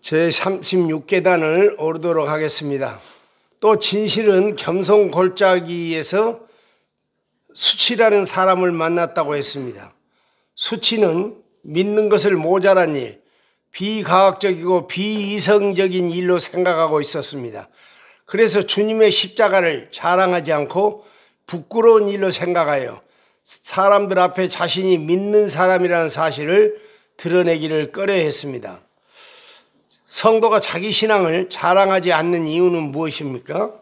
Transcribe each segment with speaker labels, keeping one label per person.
Speaker 1: 제36계단을 오르도록 하겠습니다. 또 진실은 겸손골짜기에서 수치라는 사람을 만났다고 했습니다. 수치는 믿는 것을 모자란 일, 비과학적이고 비이성적인 일로 생각하고 있었습니다. 그래서 주님의 십자가를 자랑하지 않고 부끄러운 일로 생각하여 사람들 앞에 자신이 믿는 사람이라는 사실을 드러내기를 꺼려했습니다. 성도가 자기 신앙을 자랑하지 않는 이유는 무엇입니까?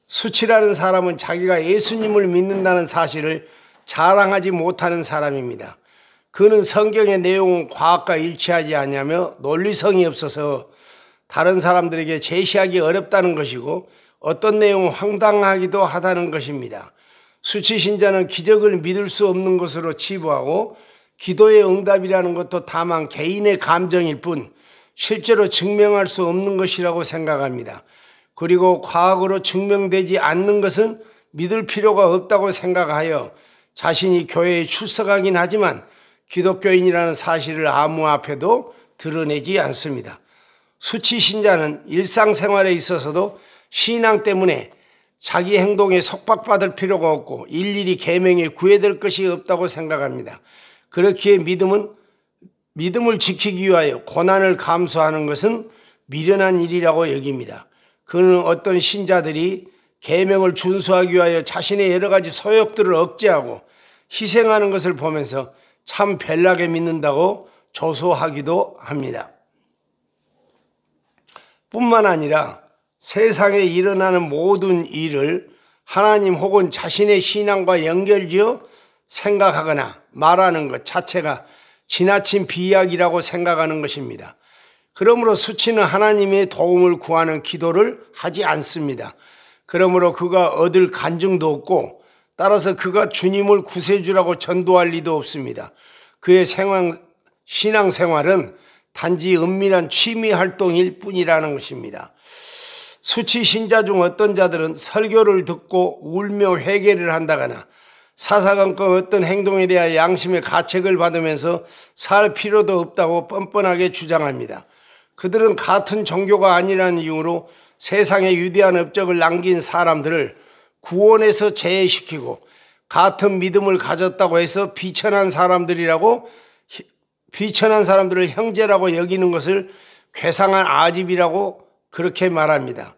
Speaker 1: 수치라는 사람은 자기가 예수님을 믿는다는 사실을 자랑하지 못하는 사람입니다. 그는 성경의 내용은 과학과 일치하지 않으며 논리성이 없어서 다른 사람들에게 제시하기 어렵다는 것이고 어떤 내용은 황당하기도 하다는 것입니다. 수치신자는 기적을 믿을 수 없는 것으로 치부하고 기도의 응답이라는 것도 다만 개인의 감정일 뿐 실제로 증명할 수 없는 것이라고 생각합니다. 그리고 과학으로 증명되지 않는 것은 믿을 필요가 없다고 생각하여 자신이 교회에 출석하긴 하지만 기독교인이라는 사실을 아무 앞에도 드러내지 않습니다. 수치신자는 일상생활에 있어서도 신앙 때문에 자기 행동에 속박받을 필요가 없고 일일이 계명에 구애될 것이 없다고 생각합니다. 그렇기에 믿음을 지키기 위하여 고난을 감수하는 것은 미련한 일이라고 여깁니다. 그는 어떤 신자들이 계명을 준수하기 위하여 자신의 여러 가지 소욕들을 억제하고 희생하는 것을 보면서 참 별나게 믿는다고 조소하기도 합니다. 뿐만 아니라 세상에 일어나는 모든 일을 하나님 혹은 자신의 신앙과 연결지어 생각하거나 말하는 것 자체가 지나친 비약이라고 생각하는 것입니다. 그러므로 수치는 하나님의 도움을 구하는 기도를 하지 않습니다. 그러므로 그가 얻을 간증도 없고 따라서 그가 주님을 구세주라고 전도할 리도 없습니다. 그의 신앙생활은 단지 은밀한 취미 활동일 뿐이라는 것입니다. 수치 신자 중 어떤 자들은 설교를 듣고 울며 회개를 한다거나 사사건건 어떤 행동에 대한 양심의 가책을 받으면서 살 필요도 없다고 뻔뻔하게 주장합니다. 그들은 같은 종교가 아니라는 이유로 세상에 위대한 업적을 남긴 사람들을 구원에서 제외시키고 같은 믿음을 가졌다고 해서 비천한 사람들을 형제라고 여기는 것을 괴상한 아집이라고 그렇게 말합니다.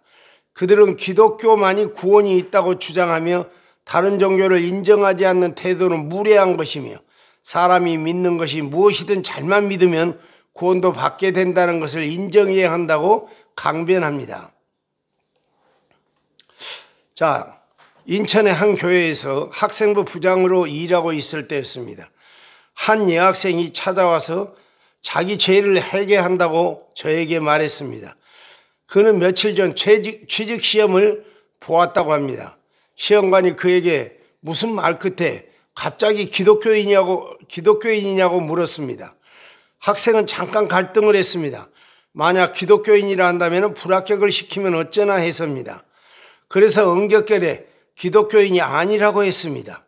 Speaker 1: 그들은 기독교만이 구원이 있다고 주장하며 다른 종교를 인정하지 않는 태도는 무례한 것이며 사람이 믿는 것이 무엇이든 잘만 믿으면 구원도 받게 된다는 것을 인정해야 한다고 강변합니다. 자, 인천의 한 교회에서 학생부 부장으로 일하고 있을 때였습니다. 한 여학생이 찾아와서 자기 죄를 회개한다고 저에게 말했습니다. 그는 며칠 전 취직 시험을 보았다고 합니다. 시험관이 그에게 무슨 말 끝에 갑자기 기독교인이냐고 물었습니다. 학생은 잠깐 갈등을 했습니다. 만약 기독교인이라 한다면 불합격을 시키면 어쩌나 해서입니다. 그래서 응격결에 기독교인이 아니라고 했습니다.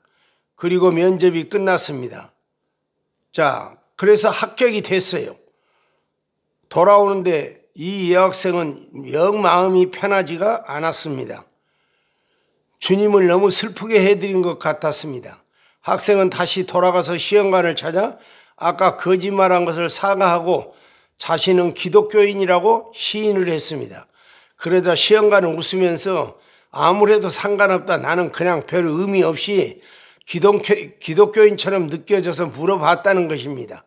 Speaker 1: 그리고 면접이 끝났습니다. 자, 그래서 합격이 됐어요. 돌아오는데 이 여학생은 영 마음이 편하지가 않았습니다. 주님을 너무 슬프게 해드린 것 같았습니다. 학생은 다시 돌아가서 시험관을 찾아 아까 거짓말한 것을 사과하고 자신은 기독교인이라고 시인을 했습니다. 그러자 시험관은 웃으면서 아무래도 상관없다. 나는 그냥 별 의미 없이 기독교인처럼 느껴져서 물어봤다는 것입니다.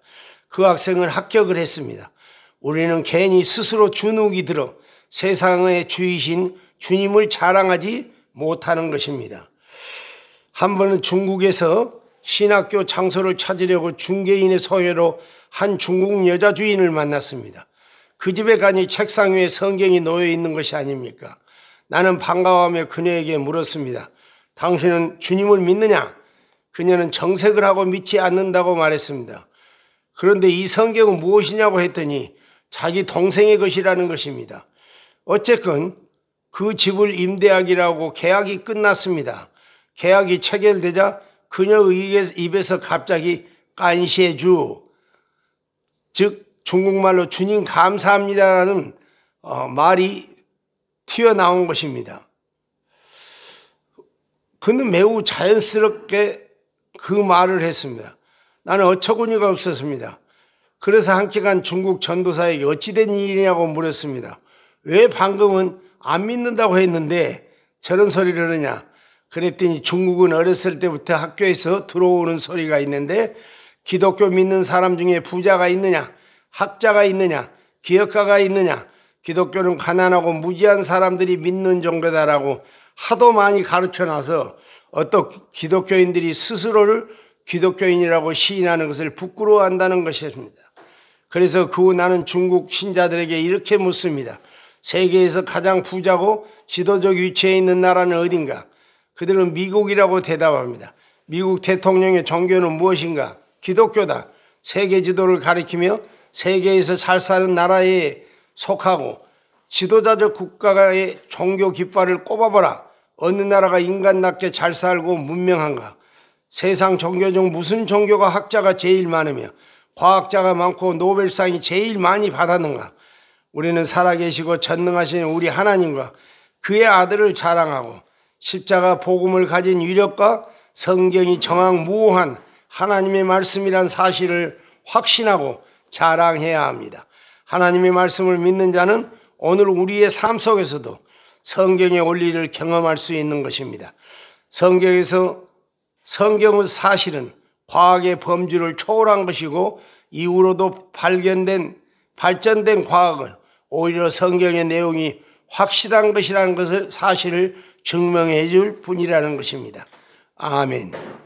Speaker 1: 그 학생은 합격을 했습니다. 우리는 괜히 스스로 주눅이 들어 세상의 주이신 주님을 자랑하지 못하는 것입니다. 한 번은 중국에서 신학교 장소를 찾으려고 중개인의 소개로 한 중국 여자 주인을 만났습니다. 그 집에 가니 책상 위에 성경이 놓여 있는 것이 아닙니까? 나는 반가워하며 그녀에게 물었습니다. 당신은 주님을 믿느냐? 그녀는 정색을 하고 믿지 않는다고 말했습니다. 그런데 이 성경은 무엇이냐고 했더니 자기 동생의 것이라는 것입니다. 어쨌건 그 집을 임대하기라고 계약이 끝났습니다. 계약이 체결되자 그녀의 입에서 갑자기 깐시해주, 즉 중국말로 주님 감사합니다라는 말이 튀어나온 것입니다. 그는 매우 자연스럽게 그 말을 했습니다. 나는 어처구니가 없었습니다. 그래서 함께 간 중국 전도사에게 어찌된 일이냐고 물었습니다. 왜 방금은 안 믿는다고 했는데 저런 소리를 하느냐? 그랬더니 중국은 어렸을 때부터 학교에서 들어오는 소리가 있는데 기독교 믿는 사람 중에 부자가 있느냐? 학자가 있느냐? 기업가가 있느냐? 기독교는 가난하고 무지한 사람들이 믿는 종교다라고 하도 많이 가르쳐놔서 어떤 기독교인들이 스스로를 기독교인이라고 시인하는 것을 부끄러워한다는 것입니다. 그래서 그 후 나는 중국 신자들에게 이렇게 묻습니다. 세계에서 가장 부자고 지도적 위치에 있는 나라는 어딘가? 그들은 미국이라고 대답합니다. 미국 대통령의 종교는 무엇인가? 기독교다. 세계 지도를 가리키며 세계에서 잘 사는 나라에 속하고 지도자적 국가의 종교 깃발을 꼽아보라. 어느 나라가 인간답게 잘 살고 문명한가? 세상 종교 중 무슨 종교가 학자가 제일 많으며 과학자가 많고 노벨상이 제일 많이 받았는가? 우리는 살아계시고 전능하신 우리 하나님과 그의 아들을 자랑하고 십자가 복음을 가진 위력과 성경이 정확무오한 하나님의 말씀이란 사실을 확신하고 자랑해야 합니다. 하나님의 말씀을 믿는 자는 오늘 우리의 삶 속에서도 성경의 원리를 경험할 수 있는 것입니다. 성경의 사실은 과학의 범주를 초월한 것이고 이후로도 발전된 과학은 오히려 성경의 내용이 확실한 것이라는 것을 사실을 증명해 줄 뿐이라는 것입니다. 아멘.